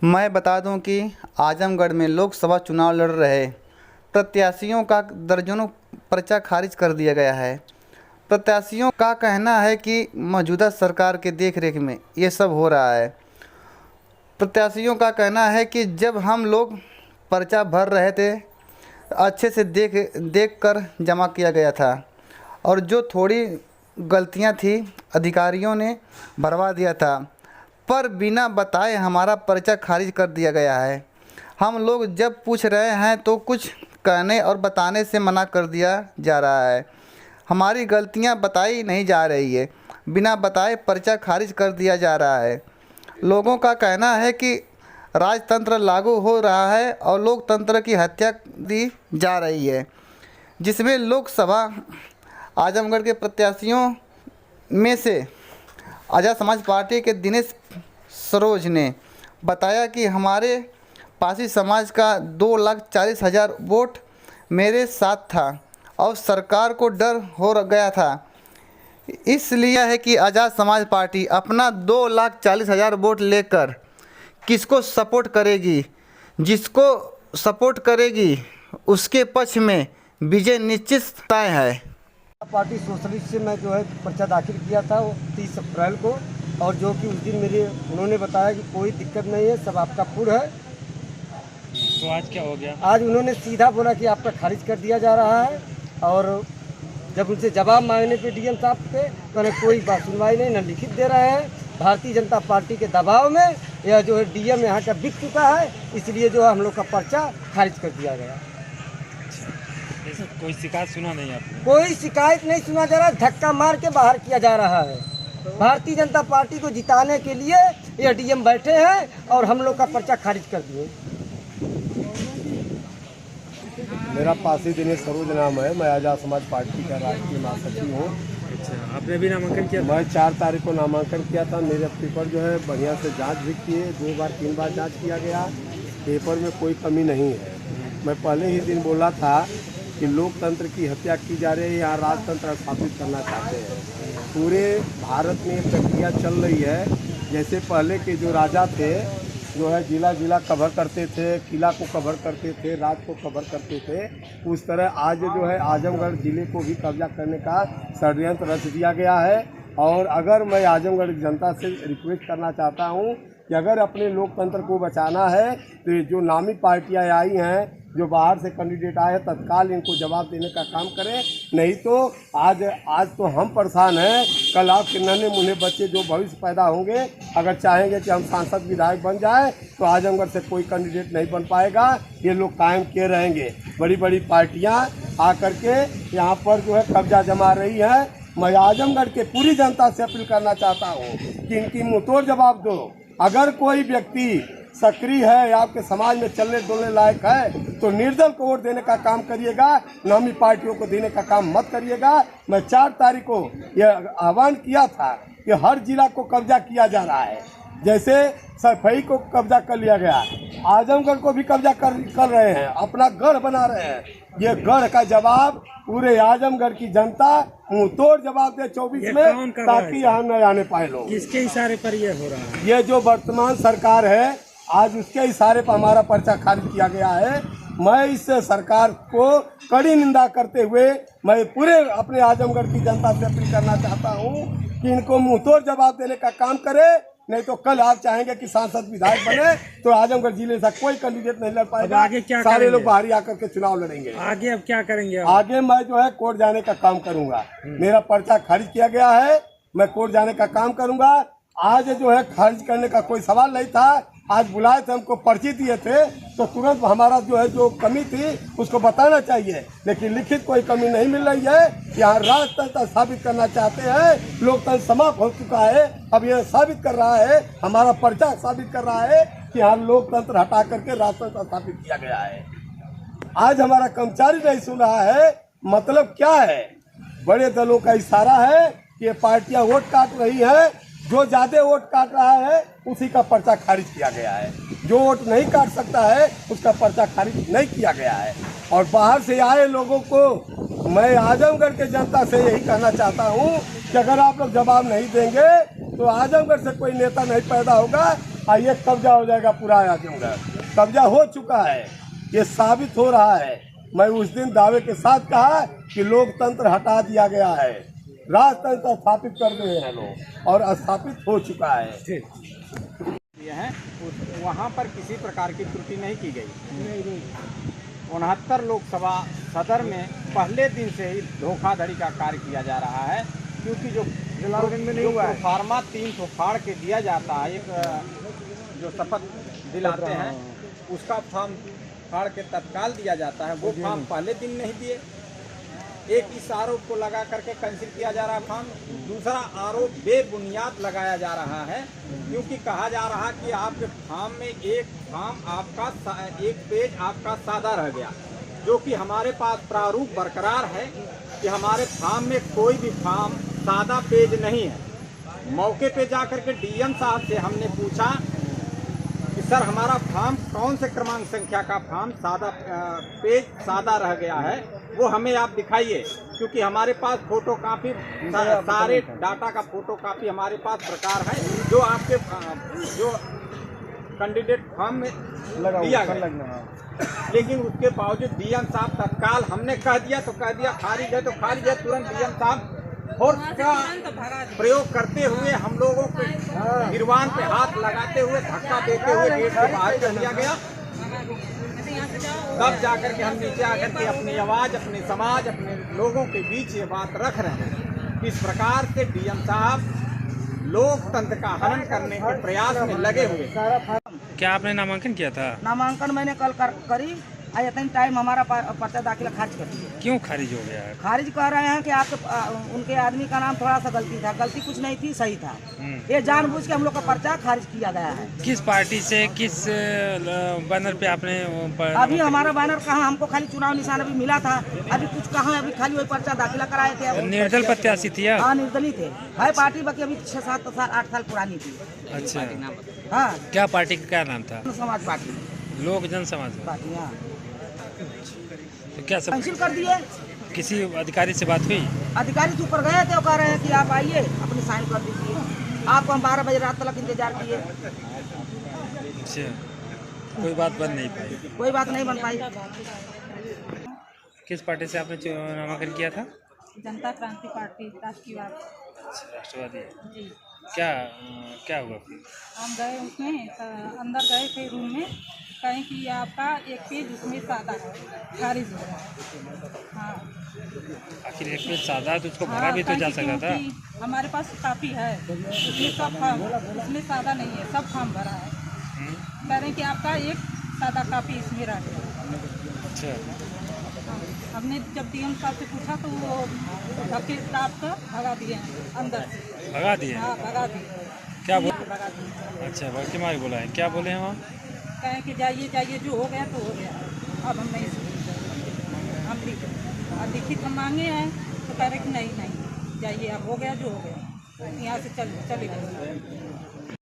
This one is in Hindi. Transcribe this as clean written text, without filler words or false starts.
मैं बता दूं कि आजमगढ़ में लोकसभा चुनाव लड़ रहे प्रत्याशियों का दर्जनों पर्चा खारिज कर दिया गया है। प्रत्याशियों का कहना है कि मौजूदा सरकार के देखरेख में ये सब हो रहा है। प्रत्याशियों का कहना है कि जब हम लोग पर्चा भर रहे थे अच्छे से देख कर जमा किया गया था और जो थोड़ी गलतियां थी अधिकारियों ने भरवा दिया था, पर बिना बताए हमारा पर्चा खारिज कर दिया गया है। हम लोग जब पूछ रहे हैं तो कुछ कहने और बताने से मना कर दिया जा रहा है। हमारी गलतियां बताई नहीं जा रही है, बिना बताए पर्चा खारिज कर दिया जा रहा है। लोगों का कहना है कि राजतंत्र लागू हो रहा है और लोकतंत्र की हत्या दी जा रही है, जिसमें लोकसभा आजमगढ़ के प्रत्याशियों में से आज़ाद समाज पार्टी के दिनेश सरोज ने बताया कि हमारे पासी समाज का 2,40,000 वोट मेरे साथ था और सरकार को डर हो गया था। इसलिए है कि आज़ाद समाज पार्टी अपना 2,40,000 वोट लेकर किसको सपोर्ट करेगी, जिसको सपोर्ट करेगी उसके पक्ष में विजय निश्चित तय है। पार्टी सोशलिस्ट से मैं जो है पर्चा दाखिल किया था वो 30 अप्रैल को, और जो कि उस दिन उन्होंने बताया कि कोई दिक्कत नहीं है, सब आपका पूर्ण है। तो आज क्या हो गया? आज उन्होंने सीधा बोला कि आपका खारिज कर दिया जा रहा है, और जब उनसे जवाब मांगने पे डीएम साहब पे तो उन्हें कोई बात सुनवाई नहीं, न लिखित दे रहे हैं। भारतीय जनता पार्टी के दबाव में यह जो है डीएम यहाँ का बिक चुका है, इसलिए जो है हम लोग का पर्चा खारिज कर दिया गया। कोई शिकायत सुना नहीं आपने? कोई शिकायत नहीं सुना जा रहा, धक्का मार के बाहर किया जा रहा है। भारतीय जनता पार्टी को जिताने के लिए ये डीएम बैठे हैं और हम लोग का पर्चा खारिज कर दिए। मेरा पासी दिनेश सरोज नाम है। मैं आज़ाद समाज पार्टी का राष्ट्रीय महासचिव हूँ। अच्छा, आपने भी नामांकन किया? मैं 4 तारीख को नामांकन किया था। मेरे पेपर जो है बढ़िया से जांच भी किए, 2 बार 3 बार जांच किया गया। पेपर में कोई कमी नहीं है। मैं पहले ही दिन बोला था कि लोकतंत्र की हत्या की जा रही है, यहाँ राजतंत्र स्थापित करना चाहते हैं। पूरे भारत में ये प्रक्रिया चल रही है। जैसे पहले के जो राजा थे जो है जिला कवर करते थे, किला को कवर करते थे, राज को कवर करते थे, उस तरह आज जो है आजमगढ़ ज़िले को भी कब्जा करने का षड्यंत्र रच दिया गया है। और अगर मैं आजमगढ़ की जनता से रिक्वेस्ट करना चाहता हूँ कि अगर अपने लोकतंत्र को बचाना है तो ये जो नामी पार्टियाँ आई हैं, जो बाहर से कैंडिडेट आए हैं, तत्काल इनको जवाब देने का काम करें। नहीं तो आज तो हम परेशान हैं, कल आपके नन्हे मुन्ने बच्चे जो भविष्य पैदा होंगे अगर चाहेंगे कि हम सांसद विधायक बन जाए तो आजमगढ़ से कोई कैंडिडेट नहीं बन पाएगा। ये लोग कायम किए रहेंगे। बड़ी बड़ी पार्टियां आकर के यहाँ पर जो है कब्जा जमा रही है। मैं आजमगढ़ के पूरी जनता से अपील करना चाहता हूँ कि इनकी मुंहतोड़ जवाब दो। अगर कोई व्यक्ति सक्रिय है या आपके समाज में चलने डोलने लायक है तो निर्दल को वोट देने का काम करिएगा, नामी पार्टियों को देने का काम मत करिएगा। मैं 4 तारीख को यह आह्वान किया था कि हर जिला को कब्जा किया जा रहा है। जैसे सरफई को कब्जा कर लिया गया, आजमगढ़ को भी कब्जा कर रहे हैं, अपना गढ़ बना रहे हैं। ये गढ़ का जवाब पूरे आजमगढ़ की जनता मुंहतोड़ जवाब दे 24 में, ताकि यहाँ न आने पाए लोग। किसके इशारे पर ये हो रहा है? ये जो वर्तमान सरकार है, आज उसके इशारे पर हमारा पर्चा खारिज किया गया है। मैं इस सरकार को कड़ी निंदा करते हुए मैं पूरे अपने आजमगढ़ की जनता से अपील करना चाहता हूँ कि इनको मुंहतोड़ जवाब देने का काम करे। नहीं तो कल आप चाहेंगे कि सांसद विधायक बने तो आजमगढ़ जिले से कोई कैंडिडेट नहीं लड़ पाएगा। आगे क्या सारे लोग बाहरी आकर के चुनाव लड़ेंगे। आगे अब क्या करेंगे? आगे मैं जो है कोर्ट जाने का काम करूंगा। मेरा पर्चा खारिज किया गया है, मैं कोर्ट जाने का काम करूंगा। आज जो है खारिज करने का कोई सवाल नहीं था। आज बुलाए थे, हमको पर्ची दिए थे तो तुरंत हमारा जो है जो कमी थी उसको बताना चाहिए, लेकिन लिखित कोई कमी नहीं मिल रही है। यहाँ राजतंत्र साबित करना चाहते हैं, लोकतंत्र समाप्त हो चुका है। अब यह साबित कर रहा है, हमारा पर्चा साबित कर रहा है कि यहाँ लोकतंत्र हटा करके राजतंत्र स्थापित किया गया है। आज हमारा कर्मचारी नहीं सुन रहा है। मतलब क्या है? बड़े दलों का इशारा है कि ये पार्टियां वोट काट रही है। जो ज्यादा वोट काट रहा है उसी का पर्चा खारिज किया गया है। जो वोट नहीं काट सकता है उसका पर्चा खारिज नहीं किया गया है। और बाहर से आए लोगों को मैं आजमगढ़ के जनता से यही कहना चाहता हूँ कि अगर आप लोग जवाब नहीं देंगे तो आजमगढ़ से कोई नेता नहीं पैदा होगा। आइए कब्जा हो जाएगा पूरा आजमगढ़। कब्जा हो चुका है, ये साबित हो रहा है। मैं उस दिन दावे के साथ कहा कि लोकतंत्र हटा दिया गया है, राजतंत्र स्थापित कर दिए हैं लोग, और स्थापित हो चुका है। हैं वहाँ पर किसी प्रकार की त्रुटि नहीं की गई। 69 लोकसभा सदर में पहले दिन से ही धोखाधड़ी का कार्य किया जा रहा है, क्योंकि जो फार्मा 3 ठो फाड़ के दिया जाता है, एक जो शपथ दिलाते हैं उसका फॉर्म फाड़ के तत्काल दिया जाता है, वो फॉर्म पहले दिन नहीं दिए। एक इस आरोप को लगा करके कैंसिल किया जा रहा है फॉर्म। दूसरा आरोप बेबुनियाद लगाया जा रहा है, क्योंकि कहा जा रहा है कि आपके फॉर्म में एक पेज आपका सादा रह गया, जो कि हमारे पास प्रारूप बरकरार है कि हमारे फॉर्म में कोई भी फॉर्म सादा पेज नहीं है। मौके पे जाकर के डीएम साहब से हमने पूछा कि सर हमारा फॉर्म कौन से क्रमांक संख्या का फॉर्म सादा पेज सादा रह गया है, वो हमें आप दिखाइए, क्योंकि हमारे पास फोटो कापी सारे डाटा का फोटो कापी हमारे पास प्रकार है जो आपके जो कैंडिडेट फॉर्म में दिया गया। लेकिन उसके बावजूद डीएम साहब तत्काल हमने कह दिया तो कह दिया, खारिज है तो खारिज है। तुरंत डीएम साहब फोर्स का प्रयोग करते हुए हम लोगों के गिरवान पे हाथ लगाते हुए धक्का देते हुए गेट से बाहर कर दिया गया। तब जाकर के हम नीचे आकर के अपनी आवाज़, अपने समाज, अपने लोगों के बीच ये बात रख रहे हैं। इस प्रकार से डीएम साहब लोकतंत्र का हनन करने के प्रयास में लगे हुए। क्या आपने नामांकन किया था? नामांकन मैंने कल करी, आज इतना टाइम हमारा पर्चा दाखिला खारिज कर दिया। क्यों खारिज हो गया है? खारिज कह रहे हैं कि आपके उनके आदमी का नाम थोड़ा सा गलती था, गलती कुछ नहीं थी, सही था। ये जानबूझ के हम लोग का पर्चा खारिज किया गया है। किस पार्टी से, किस बैनर पे आपने अभी हमारा बैनर कहाँ, हमको खाली चुनाव निशान अभी मिला था, अभी कुछ कहाँ, अभी खाली वही पर्चा दाखिला कराए थे। निर्दल प्रत्याशी थी? हाँ निर्दलीय थे। है पार्टी बाकी अभी 6-7 साल 8 साल पुरानी थी। अच्छा, हाँ क्या पार्टी का क्या नाम था? समाज पार्टी, लोक जन समाज पार्टी। हाँ तो क्या सब कैंसिल कर दिए। किसी अधिकारी से बात हुई? अधिकारी के ऊपर गए थे, वो कह रहे हैं कि आप आइए अपनी साइन कर दीजिए। आपको हम 12 बजे रात तक इंतजार किए। अच्छा, कोई बात बन नहीं पाई? कोई बात नहीं बन पाई। किस पार्टी से आपने नामांकन किया था? जनता क्रांति पार्टी राष्ट्रवाद। राष्ट्रवादी। जी, क्या हुआ फिर? हम गए उसमें अंदर गए थे रूम में, कहें कि आपका एक पेज उसमें सादा है, खारिज हो गया। हाँ, आखिर एक पेज सादा है तो उसको भरा हाँ, भी तो जा सकता था। हमारे पास कापी है, उसमें सब फॉर्म, उसमें सादा नहीं है, सब फॉर्म भरा है। कह रहे हैं कि आपका एक सादा कापी इसमें रह गया। अच्छा, हमने जब डीएम साहब से पूछा तो वो धक्के दाब कर भगा दिए हैं अंदर से। भगा दिए? हाँ भगा दिए। क्या बोल? भगा दिए। अच्छा, भक्ति मारी बोला है, क्या बोले हैं वहाँ? कहें कि जाइए जाइए, जो हो गया तो हो गया, अब हम नहीं सुनेंगे। हम लिखित हम मांगे हैं तो कह रहे कि नहीं नहीं जाइए, अब हो गया जो हो गया, यहाँ से चले गए।